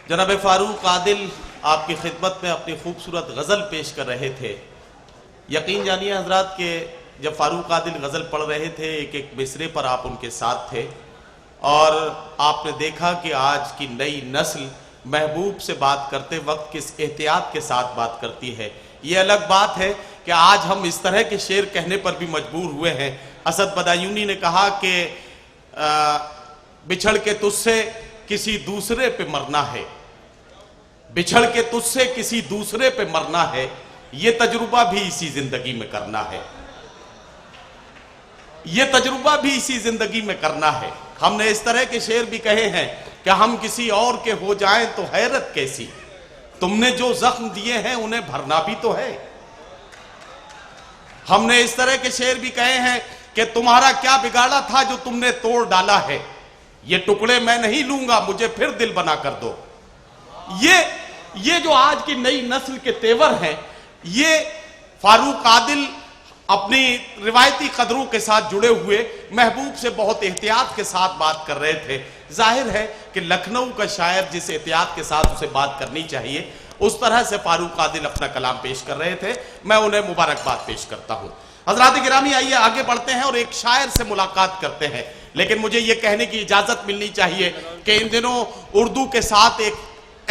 जनाब फारूक आदिल आपकी खिदमत में अपनी खूबसूरत गज़ल पेश कर रहे थे। यकीन जानिए हजरात के जब फारूक आदिल गज़ल पढ़ रहे थे एक एक मिसरे पर आप उनके साथ थे और आपने देखा कि आज की नई नस्ल महबूब से बात करते वक्त किस एहतियात के साथ बात करती है। ये अलग बात है कि आज हम इस तरह के शेर कहने पर भी मजबूर हुए हैं। असद बदायूनी ने कहा कि बिछड़ के तुझसे किसी दूसरे पे मरना है, बिछड़ के तुझसे किसी दूसरे पे मरना है, ये तजुर्बा भी इसी जिंदगी में करना है, ये तजुर्बा भी इसी जिंदगी में करना है। हमने इस तरह के शेर भी कहे हैं कि हम किसी और के हो जाएं तो हैरत कैसी, तुमने जो जख्म दिए हैं उन्हें भरना भी तो है। हमने इस तरह के शेर भी कहे हैं कि तुम्हारा क्या बिगाड़ा था जो तुमने तोड़ डाला है, ये टुकड़े मैं नहीं लूंगा, मुझे फिर दिल बना कर दो। ये जो आज की नई नस्ल के तेवर हैं, ये फारूक आदिल अपनी रिवायती कदरों के साथ जुड़े हुए महबूब से बहुत एहतियात के साथ बात कर रहे थे। जाहिर है कि लखनऊ का शायर जिस एहतियात के साथ उसे बात करनी चाहिए उस तरह से फारूक आदिल अपना कलाम पेश कर रहे थे। मैं उन्हें मुबारकबाद पेश करता हूं। हजरात गिरामी, आइए आगे बढ़ते हैं और एक शायर से मुलाकात करते हैं। लेकिन मुझे यह कहने की इजाजत मिलनी चाहिए कि इन दिनों उर्दू के साथ एक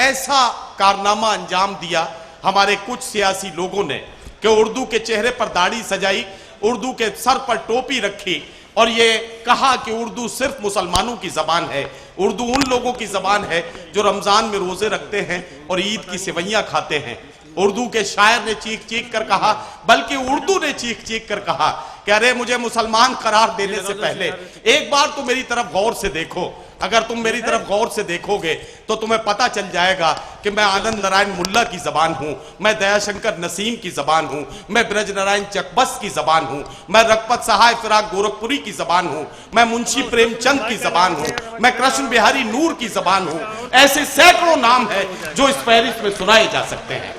ऐसा कारनामा अंजाम दिया हमारे कुछ सियासी लोगों ने कि उर्दू के चेहरे पर दाढ़ी सजाई, उर्दू के सर पर टोपी रखी और ये कहा कि उर्दू सिर्फ मुसलमानों की जबान है, उर्दू उन लोगों की जबान है जो रमजान में रोजे रखते हैं और ईद की सेवैयां खाते हैं। उर्दू के शायर ने चीख चीख कर कहा, बल्कि उर्दू ने चीख चीख कर कहा कि अरे मुझे मुसलमान करार देने से पहले एक बार तो मेरी तरफ गौर से देखो। अगर तुम मेरी तरफ गौर से देखोगे तो तुम्हें पता चल जाएगा कि मैं आनंद नारायण मुल्ला की जबान हूं, मैं दयाशंकर नसीम की जबान हूं, मैं ब्रज नारायण चकबस की जबान हूं, मैं रघपत सहाय फिराक गोरखपुरी की जबान हूं, मैं मुंशी प्रेमचंद की जबान हूं, मैं कृष्ण बिहारी नूर की जबान हूं। ऐसे सैकड़ों नाम है जो इस फहरिस्त में सुनाए जा सकते हैं।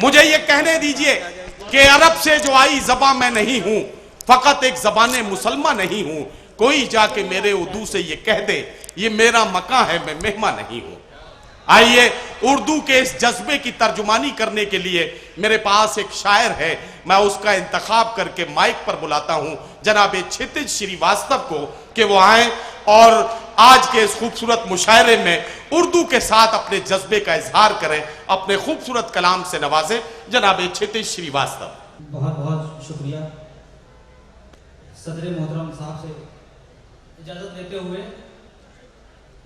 मुझे ये कहने दीजिए कि अरब से जो आई जबां मैं नहीं हूं, फकत एक जबाने मुसलमान नहीं हूं। कोई जाके मेरे उर्दू से ये कह दे ये मेरा मकान है, मैं मेहमान नहीं हूं। आइए उर्दू के इस जज्बे की तर्जुमानी करने के लिए मेरे पास एक शायर है, मैं उसका इंतखाब करके माइक पर बुलाता हूं जनाब क्षितिज श्रीवास्तव को कि वो आए और आज के इस खूबसूरत मुशायरे में उर्दू के साथ अपने जज्बे का इजहार करें, अपने खूबसूरत कलाम से नवाजें। जनाब क्षितिज श्रीवास्तव। बहुत बहुत शुक्रिया। सदर मोहतरम साहब से इजाज़त देते हुए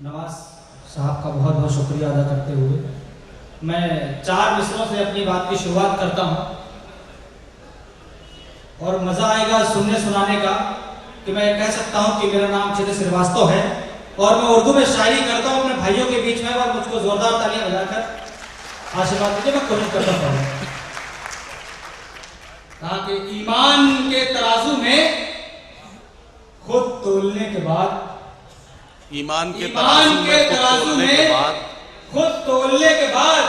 नवाज साहब का बहुत बहुत शुक्रिया अदा करते हुए मैं 4 मिसरों से अपनी बात की शुरुआत करता हूं और मज़ा आएगा सुनने सुनाने का कि मैं कह सकता हूं कि मेरा नाम क्षितिज श्रीवास्तव है और मैं उर्दू में शायरी करता हूं अपने भाइयों के बीच में और मुझको जोरदार तालियां बजाकर आशीर्वाद दीजिए। मैं कोशिश करता हूं। कहा कि ईमान के तराजू में खुद तोलने के बाद, ईमान के तराजू में खुद तोलने के बाद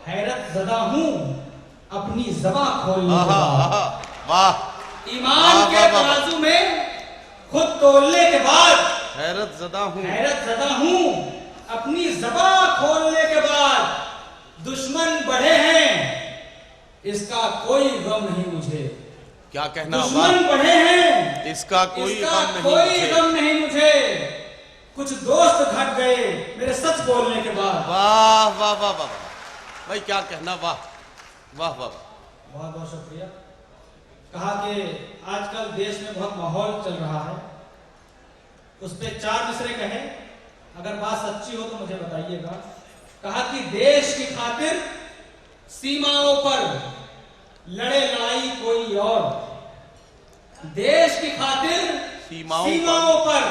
हैरत ज़दा हूं अपनी ज़बां खोलने के बाद। वाह। ईमान के तराजू में खुद तोलने के बाद हैरत ज़दा हूं अपनी ज़बां खोलने के बाद। दुश्मन बढ़े हैं इसका कोई गम नहीं मुझे। क्या कहना, दुश्मन बढ़े हैं इसका कोई गम नहीं मुझे। कुछ दोस्त घट गए मेरे सच बोलने के बाद। वाह वाह वाह वाह भाई, क्या कहना, वाह वाह वाह। बहुत बहुत शुक्रिया। कहा कि आजकल देश में बहुत माहौल चल रहा है, उस पे 4 मिसरे कहे, अगर बात सच्ची हो तो मुझे बताइएगा। कहा कि देश की खातिर सीमाओं पर लड़े लड़ाई कोई और, देश की खातिर सीमाओं पर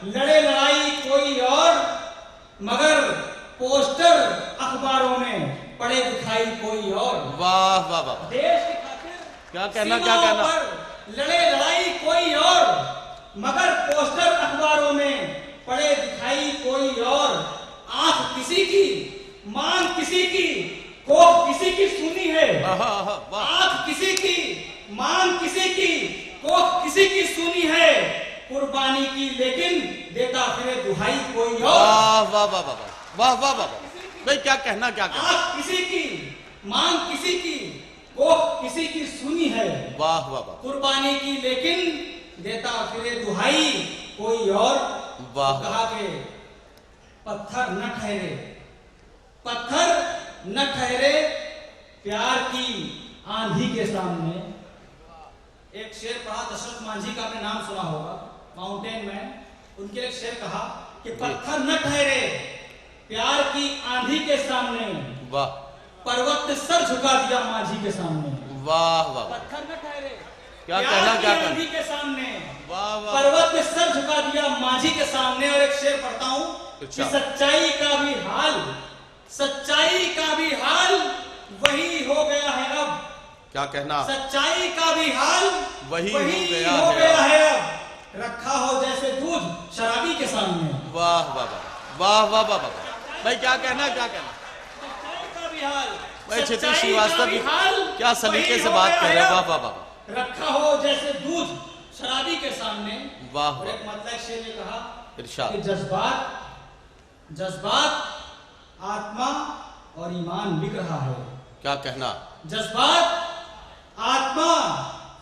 लड़े लड़ाई कोई और, मगर पोस्टर अखबारों में पड़े दिखाई कोई और। वाह वाह वाह। देश की खातिर क्या कहना, क्या कहना, लड़े लड़ाई कोई और, मगर पोस्टर अखबारों में पड़े दिखाई कोई और। आंख किसी की, मांग किसी की, कोख किसी की सुनी है। आंख किसी की, मांग किसी की, कोख किसी की सुनी है। कुर्बानी की लेकिन देता फिरे दुहाई कोई और। वाह वाह वाह वाह। वाह वाह वाह भाई, क्या कहना, क्या कहना। आंख किसी की, मांग किसी की, कोख किसी की सुनी है। वाह वाह वाह, कुर्बानी की लेकिन देता फिरे दुहाई कोई और। वाह। कहा के पत्थर न ठहरे, पत्थर न ठहरे प्यार की आंधी के सामने। एक शेर पढ़ा दशरथ मांझी का, आपने नाम सुना होगा, माउंटेन मैन। उनके एक शेर कहा कि पत्थर न ठहरे प्यार की आंधी के सामने, वाह। पर्वत ने सर झुका दिया मांझी के सामने। वाह वाह, पत्थर न ठहरे क्या प्यार कहना, की क्या कहना। आंधी के सामने, वाह वाह, पर्वत ने सर झुका दिया मांझी के सामने। और एक शेर पढ़ता हूं कि सच्चाई का भी हाल, सच्चाई का भी हाल वही हो गया है अब। क्या कहना, सच्चाई का भी हाल वही हो गया है अब। रखा हो जैसे दूध शराबी के सामने। वाह वाह वाह वाह वाह वाह वाह भाई, क्या कहना, क्या कहना। सच्चाई का भी हाल भाई क्षितिज श्रीवास्तव भी क्या सलीके से बात कर रहे हैं। वाह वाह वाह, रखा हो जैसे दूध शराबी के सामने। वाह। और एक मतलब शेर ने कहा इरशाद, कि जज्बात, जज्बात, आत्मा और ईमान बिक रहा है। क्या कहना, जज्बात, आत्मा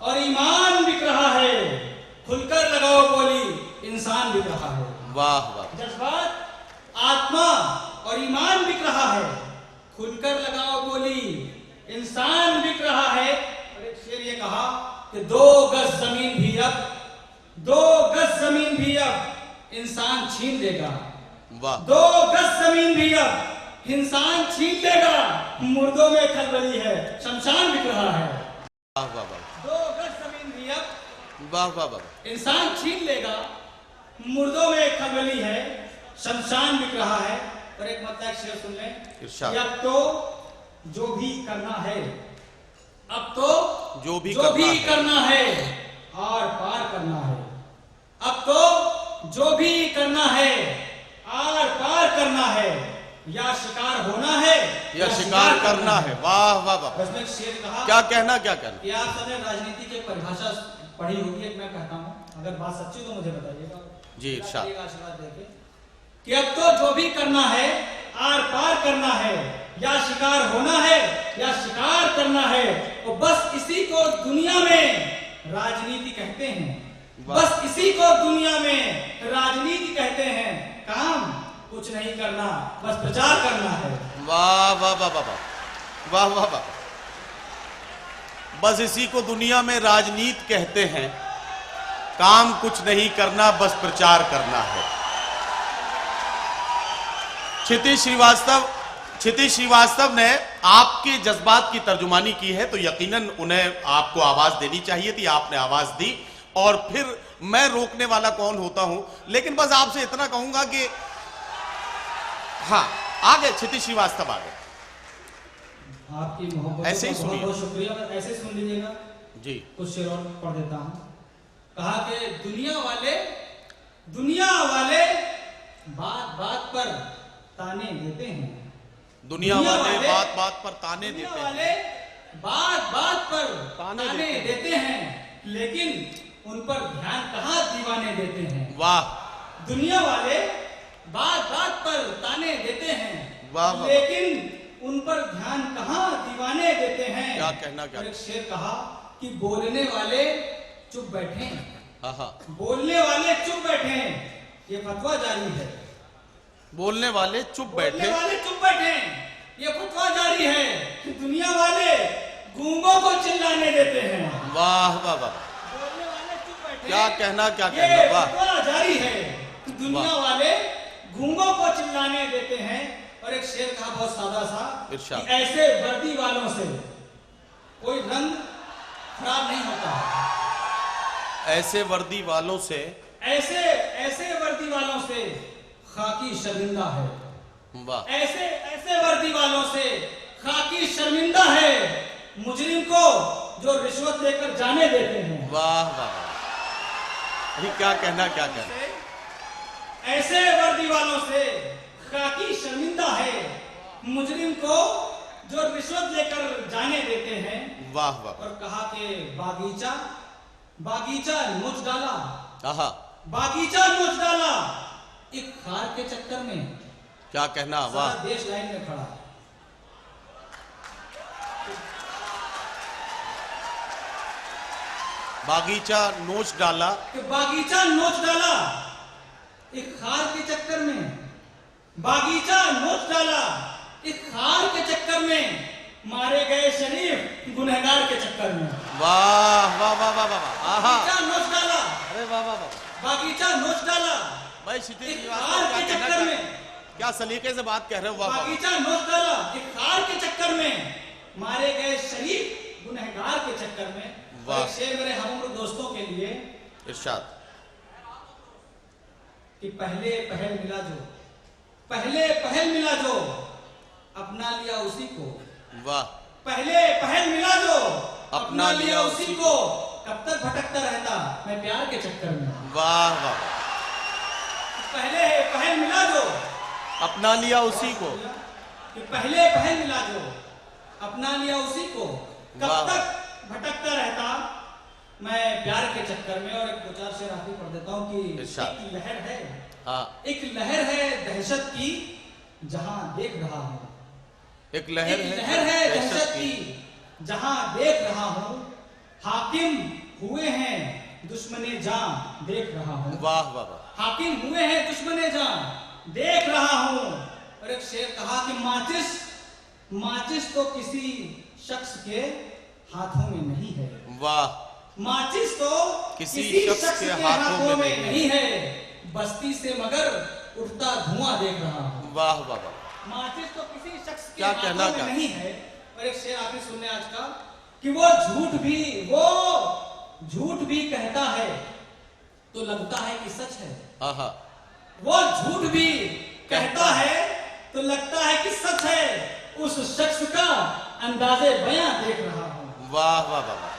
और ईमान बिक रहा है। खुलकर लगाओ बोली, इंसान बिक रहा है। वाह वाह, जज्बात, आत्मा और ईमान बिक रहा है। खुलकर लगाओ बोली, इंसान बिक रहा है। और एक शेर ये कहा कि 2 गज जमीन भी अब, 2 गज जमीन भी अब इंसान छीन लेगा। वाह। 2 गज जमीन भी अब इंसान छीन लेगा। मुर्दों में खलबली है, शमशान बिक रहा है। वाह वाह वाह, 2 गज जमीन भी अब वाह वाह वाह, इंसान छीन लेगा। मुर्दों में खलबली है, शमशान बिक रहा है। और एक मतलब शेर सुन लें, इरशाद। अब तो जो भी करना है, अब तो जो भी करना है आर पार करना है। अब तो जो भी करना है आर पार करना है। या शिकार होना है या शिकार करना है। वाह वाह वाह, उसमें एक शेर कहा, क्या कहना, क्या कहना। कि आप सबने राजनीति की परिभाषा पढ़ी होगी। एक मैं कहता हूं, अगर बात सच्ची तो मुझे बताइएगा जी, इरशाद। आशीर्वाद देके कि अब तो जो भी करना है आर पार करना है। या शिकार होना है या शिकार करना है। और बस इसी को दुनिया में राजनीति कहते हैं। बस इसी को दुनिया में राजनीति कहते हैं। काम कुछ नहीं करना, बस प्रचार करना है। वाह वाह वाह वाह वाह वाह वाह, बस इसी को दुनिया में राजनीति कहते हैं। काम कुछ नहीं करना, बस प्रचार करना है। क्षितिज श्रीवास्तव ने आपके जज्बात की तर्जुमानी की है, तो यकीनन उन्हें आपको आवाज देनी चाहिए थी। आपने आवाज दी, और फिर मैं रोकने वाला कौन होता हूं। लेकिन बस आपसे इतना कहूंगा कि हाँ, आगे क्षितिज श्रीवास्तव आगे। आपकी मोहब्बत ऐसे ही का सुनिए। बहुत शुक्रिया। ऐसे सुन लीजिएगा जी। कुछ शेर और पढ़ देता हूं। कहा कि दुनिया वाले बात बात पर ताने देते हैं। दुनिया वाले बात बात पर ताने देते हैं। वाले बात बात पर ताने देते हैं, लेकिन उन पर ध्यान कहाँ दीवाने देते हैं। वाह। दुनिया वाले बात बात पर ताने देते हैं, वाह वाह, लेकिन उन पर ध्यान कहाँ दीवाने देते हैं। क्या कहना, क्या। और एक शेर कहा कि बोलने वाले चुप बैठे, हाँ हाँ, बोलने वाले चुप बैठे, ये फतवा जारी है। बोलने वाले चुप बैठे, बोलने वाले चुप बैठे, ये फतवा जारी है कि दुनिया वाले गूंगों को चिल्लाने देते हैं। वाह वाह वाह, बोलने वाले चुप बैठे, क्या कहना, क्या ये कहना। वाह, फतवा जारी है कि दुनिया वाले गूंगों को चिल्लाने देते हैं। और एक शेर कहा बहुत सादा सा, इरशाद। कि ऐसे वर्दी वालों से कोई रंग खराब नहीं होता। ऐसे वर्दी वालों से, ऐसे वर्दी वालों से खाकी शर्मिंदा है। वाह, ऐसे वर्दी वालों से खाकी शर्मिंदा है। मुजरिम को जो रिश्वत लेकर जाने देते हैं। वाह वाह वाह, ये क्या कहना, क्या कहना। ऐसे वर्दी वालों से खाकी शर्मिंदा है। मुजरिम को जो रिश्वत लेकर जाने देते हैं। वाह वाह, और कहा कि बागीचा नोच डाला, आहा, बागीचा नोच डाला एक खार के चक्कर में। क्या कहना, वाह। सारा देश लाइन में खड़ा है। बागीचा नोच डाला, कि बागीचा नोच डाला एक खार के चक्कर में, बागीचा नोच डाला एक खार के चक्कर में, मारे गए शरीफ गुनहगार के चक्कर में। वाह वाह वाह वाह वाह, आहा, बागीचा नोच डाला, अरे वाह वाह वाह। बागीचा नोच डाला भाई क्षितिज एक श्रीवास्तव खार क्या के कहना चक्कर चाह- में, क्या सलीके से बात कह रहे हो, वाह वाह। बागीचा नोच डाला एक खार के चक्कर में, मारे गए शरीफ गुनहगार के चक्कर में। वाह। एक शेर मेरे हम उम्र दोस्तों के लिए इरशाद। कि पहले पहल मिला जो, पहले पहल मिला जो, अपना लिया उसी को। वाह। पहले पहल मिला जो, अपना लिया उसी को, कब तक भटकता रहता मैं प्यार के चक्कर में। वाह वाह। पहले पहल मिला जो, अपना लिया उसी को, कि पहले पहल मिला जो, अपना लिया उसी को, वाह। कब तक भटकता रहता मैं प्यार के चक्कर में। और एक दो चार शेर आखिरी पढ़ देता हूँ कि इरशाद। एक लहर है, हाँ, एक लहर है दहशत की जहां देख रहा हूं, एक लहर एक लहर है दहशत की जहां देख रहा हूं, हाकिम हुए हैं दुश्मने जान देख रहा हूं। वाह वाह वाह। हाकिम हुए हैं दुश्मने जान देख रहा हूं। और एक शेर कहा कि माचिस, माचिस तो किसी शख्स के हाथों में नहीं है। वाह। माचिस तो किसी किसी शख्स के हाथों में नहीं है, बस्ती से मगर उठता धुआं देख रहा हूं। वाह वाह वाह। माचिस तो किसी शख्स के क्या हाथों कहना में क्या? नहीं है। और एक शेर आखिर सुनने आज का कि वो झूठ भी कहता है तो लगता है कि सच है। आहा। वो झूठ भी कहता है तो लगता है कि सच है, उस शख्स का अंदाजे बयां देख रहा हूं। वाह वाह वाह वाह।